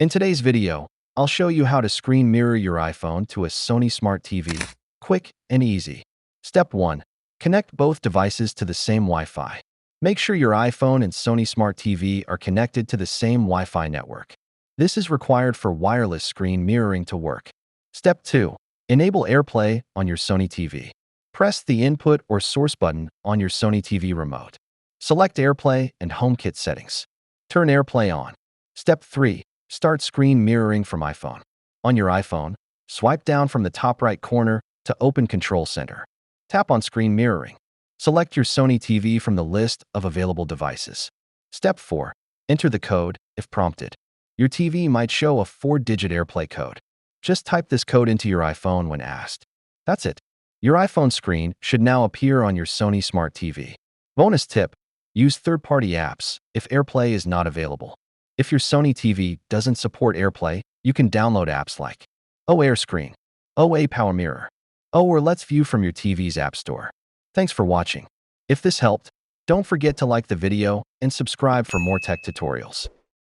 In today's video, I'll show you how to screen mirror your iPhone to a Sony Smart TV, quick and easy. Step 1. Connect both devices to the same Wi-Fi. Make sure your iPhone and Sony Smart TV are connected to the same Wi-Fi network. This is required for wireless screen mirroring to work. Step 2. Enable AirPlay on your Sony TV. Press the input or source button on your Sony TV remote. Select AirPlay and HomeKit settings. Turn AirPlay on. Step 3. Start screen mirroring from iPhone. On your iPhone, swipe down from the top right corner to open Control Center. Tap on Screen Mirroring. Select your Sony TV from the list of available devices. Step 4. Enter the code if prompted. Your TV might show a 4-digit AirPlay code. Just type this code into your iPhone when asked. That's it. Your iPhone screen should now appear on your Sony Smart TV. Bonus tip: use third-party apps if AirPlay is not available. If your Sony TV doesn't support AirPlay, you can download apps like AirScreen, Power Mirror, or Let's View from your TV's App Store. Thanks for watching. If this helped, don't forget to like the video and subscribe for more tech tutorials.